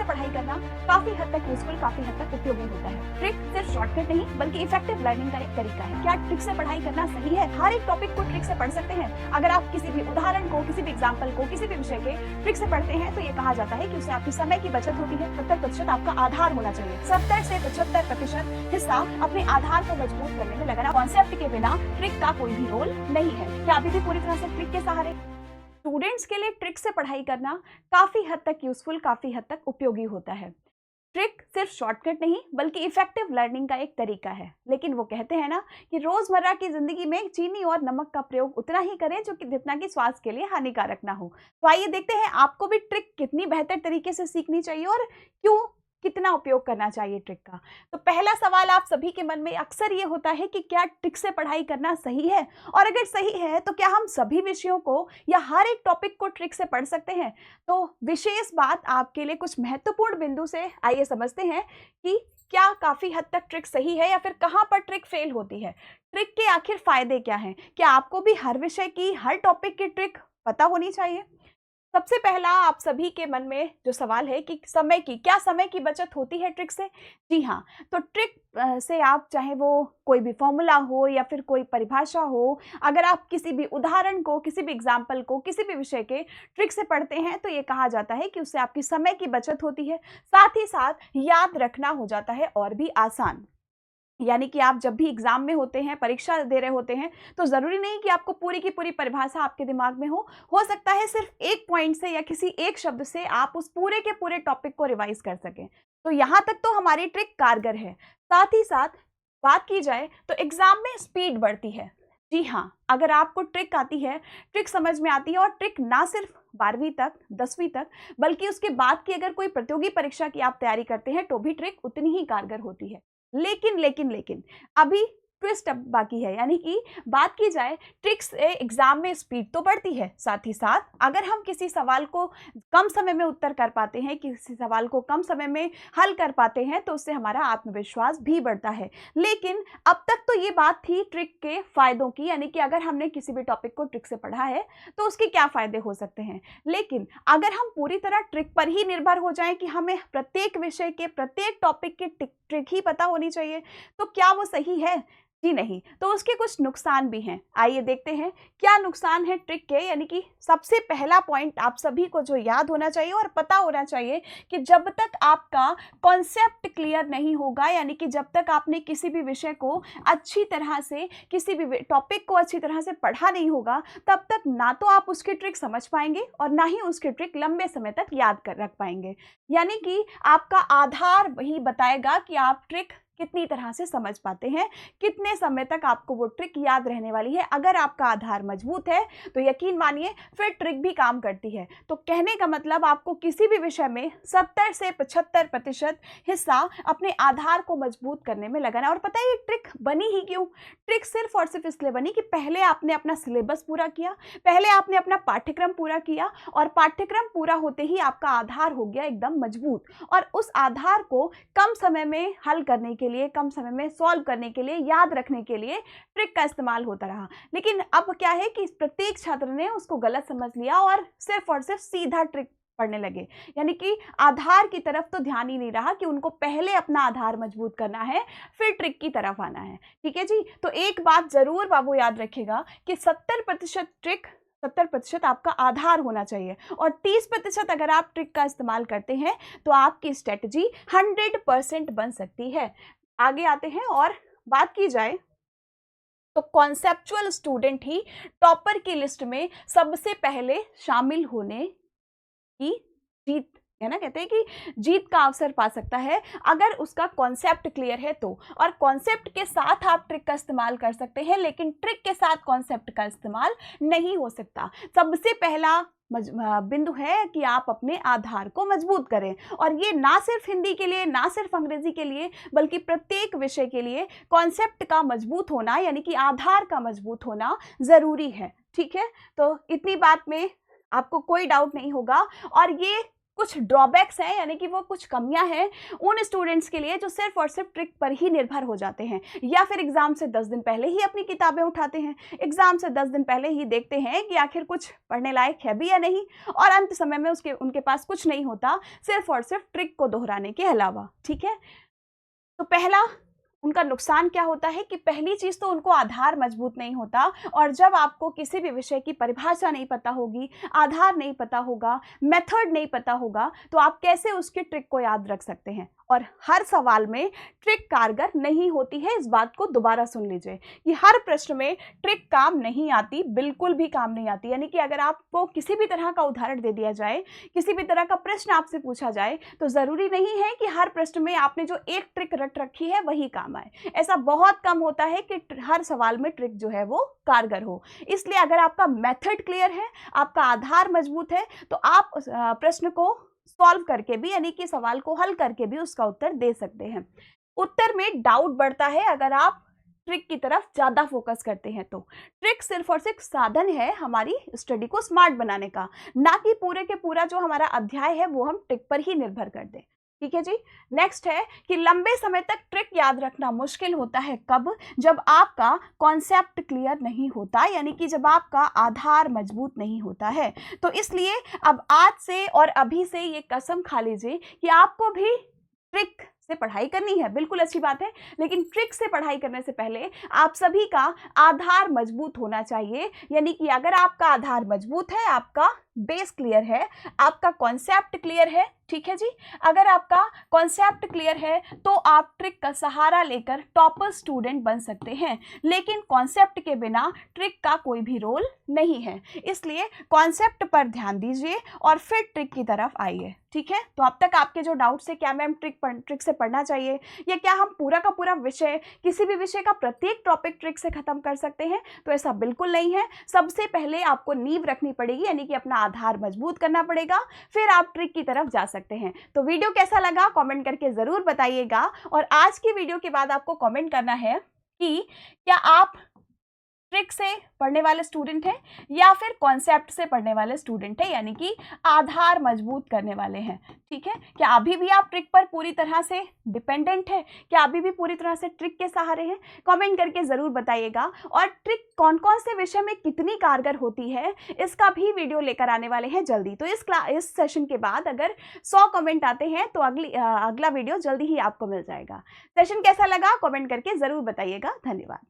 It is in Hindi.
से पढ़ाई करना काफी हद तक यूजफुल, काफी हद तक उपयोगी होता है। ट्रिक सिर्फ शॉर्टकट नहीं बल्कि इफेक्टिव लर्निंग का एक तरीका है। क्या ट्रिक से पढ़ाई करना सही है? हर एक टॉपिक को ट्रिक से पढ़ सकते हैं। अगर आप किसी भी उदाहरण को, किसी भी एग्जाम्पल को, किसी भी विषय के ट्रिक से पढ़ते हैं तो ये कहा जाता है कि उससे आपकी समय की बचत होती है। 70% आपका आधार होना चाहिए। 70 से 75% हिस्सा अपने आधार को मजबूत करने में लगाना। कॉन्सेप्ट के बिना ट्रिक का कोई भी रोल नहीं है। क्या अभी भी पूरी तरह से ट्रिक के सहारे? स्टूडेंट्स के लिए ट्रिक से पढ़ाई करना काफी हद तक यूजफुल, काफी हद तक उपयोगी होता है। ट्रिक सिर्फ शॉर्टकट नहीं बल्कि इफेक्टिव लर्निंग का एक तरीका है। लेकिन वो कहते हैं ना कि रोजमर्रा की जिंदगी में चीनी और नमक का प्रयोग उतना ही करें जो कि जितना कि स्वास्थ्य के लिए हानिकारक ना हो। तो आइए देखते हैं आपको भी ट्रिक कितनी बेहतर तरीके से सीखनी चाहिए और क्यों, कितना उपयोग करना चाहिए ट्रिक का। तो पहला सवाल आप सभी के मन में अक्सर ये होता है कि क्या ट्रिक से पढ़ाई करना सही है, और अगर सही है तो क्या हम सभी विषयों को या हर एक टॉपिक को ट्रिक से पढ़ सकते हैं? तो विशेष बात आपके लिए कुछ महत्वपूर्ण बिंदु से आइए समझते हैं कि क्या काफी हद तक ट्रिक सही है या फिर कहां पर ट्रिक फेल होती है। ट्रिक के आखिर फायदे क्या हैं? क्या आपको भी हर विषय की, हर टॉपिक की ट्रिक पता होनी चाहिए? सबसे पहला आप सभी के मन में जो सवाल है कि क्या समय की बचत होती है ट्रिक से? जी हाँ, तो ट्रिक से आप, चाहे वो कोई भी फॉर्मूला हो या फिर कोई परिभाषा हो, अगर आप किसी भी उदाहरण को, किसी भी एग्जाम्पल को, किसी भी विषय के ट्रिक से पढ़ते हैं तो ये कहा जाता है कि उससे आपकी समय की बचत होती है। साथ ही साथ याद रखना हो जाता है और भी आसान। यानी कि आप जब भी एग्जाम में होते हैं, परीक्षा दे रहे होते हैं, तो ज़रूरी नहीं कि आपको पूरी की पूरी परिभाषा आपके दिमाग में हो सकता है सिर्फ एक पॉइंट से या किसी एक शब्द से आप उस पूरे के पूरे टॉपिक को रिवाइज कर सकें। तो यहाँ तक तो हमारी ट्रिक कारगर है। साथ ही साथ बात की जाए तो एग्जाम में स्पीड बढ़ती है। जी हाँ, अगर आपको ट्रिक आती है, ट्रिक समझ में आती है, और ट्रिक ना सिर्फ 12वीं तक, 10वीं तक, बल्कि उसके बाद की अगर कोई प्रतियोगी परीक्षा की आप तैयारी करते हैं तो भी ट्रिक उतनी ही कारगर होती है। लेकिन अभी ट्विस्ट अब बाकी है। यानी कि बात की जाए, ट्रिक्स से एग्जाम में स्पीड तो बढ़ती है, साथ ही साथ अगर हम किसी सवाल को कम समय में उत्तर कर पाते हैं, किसी सवाल को कम समय में हल कर पाते हैं, तो उससे हमारा आत्मविश्वास भी बढ़ता है। लेकिन अब तक तो ये बात थी ट्रिक के फायदों की, यानी कि अगर हमने किसी भी टॉपिक को ट्रिक से पढ़ा है तो उसके क्या फायदे हो सकते हैं। लेकिन अगर हम पूरी तरह ट्रिक पर ही निर्भर हो जाएं कि हमें प्रत्येक विषय के, प्रत्येक टॉपिक की ट्रिक ही पता होनी चाहिए, तो क्या वो सही है? जी नहीं। तो उसके कुछ नुकसान भी हैं। आइए देखते हैं क्या नुकसान है ट्रिक के। यानी कि सबसे पहला पॉइंट आप सभी को जो याद होना चाहिए और पता होना चाहिए कि जब तक आपका कॉन्सेप्ट क्लियर नहीं होगा, यानी कि जब तक आपने किसी भी विषय को अच्छी तरह से, किसी भी टॉपिक को अच्छी तरह से पढ़ा नहीं होगा, तब तक ना तो आप उसकी ट्रिक समझ पाएंगे और ना ही उसकी ट्रिक लंबे समय तक याद कर रख पाएंगे। यानी कि आपका आधार वही बताएगा कि आप ट्रिक कितनी तरह से समझ पाते हैं, कितने समय तक आपको वो ट्रिक याद रहने वाली है। अगर आपका आधार मजबूत है तो यकीन मानिए फिर ट्रिक भी काम करती है। तो कहने का मतलब, आपको किसी भी विषय में 70 से 75% हिस्सा अपने आधार को मजबूत करने में लगाना। और पता है ये ट्रिक बनी ही क्यों? ट्रिक सिर्फ और सिर्फ इसलिए बनी कि पहले आपने अपना सिलेबस पूरा किया, पहले आपने अपना पाठ्यक्रम पूरा किया, और पाठ्यक्रम पूरा होते ही आपका आधार हो गया एकदम मजबूत। और उस आधार को कम समय में हल करने के लिए, कम समय में सॉल्व करने के लिए, याद रखने के लिए ट्रिक का इस्तेमाल होता रहा। लेकिन अब क्या है कि प्रत्येक छात्र ने उसको गलत समझ लिया और सिर्फ सीधा ट्रिक पढ़ने लगे। यानी कि आधार की तरफ तो ध्यान ही नहीं रहा कि उनको पहले अपना आधार मजबूत करना है, फिर ट्रिक की तरफ आना है। ठीक है जी। तो एक बात जरूर बाबू याद रखेगा कि 70% ट्रिक, 70% आपका आधार होना चाहिए, और 30% अगर आप ट्रिक का इस्तेमाल करते हैं तो आपकी स्ट्रेटजी 100% बन सकती है। आगे आते हैं और बात की जाए तो कॉन्सेप्चुअल स्टूडेंट ही टॉपर की लिस्ट में सबसे पहले शामिल होने की जीत, है ना, कहते हैं कि जीत का अवसर पा सकता है अगर उसका कॉन्सेप्ट क्लियर है तो। और कॉन्सेप्ट के साथ आप ट्रिक का इस्तेमाल कर सकते हैं, लेकिन ट्रिक के साथ कॉन्सेप्ट का इस्तेमाल नहीं हो सकता। सबसे पहला बिंदु है कि आप अपने आधार को मजबूत करें, और ये ना सिर्फ हिंदी के लिए, ना सिर्फ अंग्रेजी के लिए, बल्कि प्रत्येक विषय के लिए कॉन्सेप्ट का मजबूत होना, यानी कि आधार का मजबूत होना जरूरी है। ठीक है, तो इतनी बात में आपको कोई डाउट नहीं होगा। और ये कुछ ड्रॉबैक्स हैं, यानी कि वो कुछ कमियां हैं उन स्टूडेंट्स के लिए जो सिर्फ और सिर्फ ट्रिक पर ही निर्भर हो जाते हैं, या फिर एग्जाम से 10 दिन पहले ही अपनी किताबें उठाते हैं, एग्जाम से 10 दिन पहले ही देखते हैं कि आखिर कुछ पढ़ने लायक है भी या नहीं, और अंत समय में उनके पास कुछ नहीं होता सिर्फ और सिर्फ ट्रिक को दोहराने के अलावा। ठीक है, तो पहला उनका नुकसान क्या होता है कि पहली चीज तो उनको आधार मजबूत नहीं होता, और जब आपको किसी भी विषय की परिभाषा नहीं पता होगी, आधार नहीं पता होगा, मेथड नहीं पता होगा, तो आप कैसे उसके ट्रिक को याद रख सकते हैं। और हर सवाल में ट्रिक कारगर नहीं होती है, इस बात को दोबारा सुन लीजिए कि हर प्रश्न में ट्रिक काम नहीं आती, बिल्कुल भी काम नहीं आती। यानी कि अगर आपको किसी भी तरह का उदाहरण दे दिया जाए, किसी भी तरह का प्रश्न आपसे पूछा जाए, तो जरूरी नहीं है कि हर प्रश्न में आपने जो एक ट्रिक रट रखी है वही काम आए। ऐसा बहुत कम होता है कि हर सवाल में ट्रिक जो है वो कारगर हो। इसलिए अगर आपका मेथड क्लियर है, आपका आधार मजबूत है, तो आप प्रश्न को सॉल्व करके भी, यानी कि सवाल को हल करके भी उसका उत्तर दे सकते हैं। उत्तर में डाउट बढ़ता है अगर आप ट्रिक की तरफ ज्यादा फोकस करते हैं। तो ट्रिक सिर्फ और सिर्फ साधन है हमारी स्टडी को स्मार्ट बनाने का, ना कि पूरे के पूरा जो हमारा अध्याय है वो हम ट्रिक पर ही निर्भर कर दें। ठीक है जी। नेक्स्ट है कि लंबे समय तक ट्रिक याद रखना मुश्किल होता है कब? जब आपका कॉन्सेप्ट क्लियर नहीं होता, यानी कि जब आपका आधार मजबूत नहीं होता है। तो इसलिए अब आज से और अभी से ये कसम खा लीजिए कि आपको भी ट्रिक से पढ़ाई करनी है, बिल्कुल अच्छी बात है, लेकिन ट्रिक से पढ़ाई करने से पहले आप सभी का आधार मजबूत होना चाहिए। यानी कि अगर आपका आधार मजबूत है, आपका बेस क्लियर है, आपका कॉन्सेप्ट क्लियर है, ठीक है जी, अगर आपका कॉन्सेप्ट क्लियर है तो आप ट्रिक का सहारा लेकर टॉपर स्टूडेंट बन सकते हैं। लेकिन कॉन्सेप्ट के बिना ट्रिक का कोई भी रोल नहीं है, इसलिए कॉन्सेप्ट पर ध्यान दीजिए और फिर ट्रिक की तरफ आइए। ठीक है, तो अब तक आपके जो डाउट्स है, क्या मैम ट्रिक से पढ़ना चाहिए, या क्या हम पूरा का पूरा विषय, किसी भी विषय का प्रत्येक टॉपिक ट्रिक से खत्म कर सकते हैं? तो ऐसा बिल्कुल नहीं है। सबसे पहले आपको नींव रखनी पड़ेगी, यानी कि अपना आधार मजबूत करना पड़ेगा, फिर आप ट्रिक की तरफ जा सकते हैं। तो वीडियो कैसा लगा कमेंट करके जरूर बताइएगा, और आज की वीडियो के बाद आपको कमेंट करना है कि क्या आप ट्रिक से पढ़ने वाले स्टूडेंट हैं या फिर कॉन्सेप्ट से पढ़ने वाले स्टूडेंट हैं, यानी कि आधार मजबूत करने वाले हैं। ठीक है, क्या अभी भी आप ट्रिक पर पूरी तरह से डिपेंडेंट है, क्या अभी भी पूरी तरह से ट्रिक के सहारे हैं? कमेंट करके जरूर बताइएगा। और ट्रिक कौन कौन से विषय में कितनी कारगर होती है, इसका भी वीडियो लेकर आने वाले हैं जल्दी। तो इस सेशन के बाद अगर 100 कमेंट आते हैं तो अगला वीडियो जल्दी ही आपको मिल जाएगा। सेशन कैसा लगा कमेंट करके जरूर बताइएगा। धन्यवाद।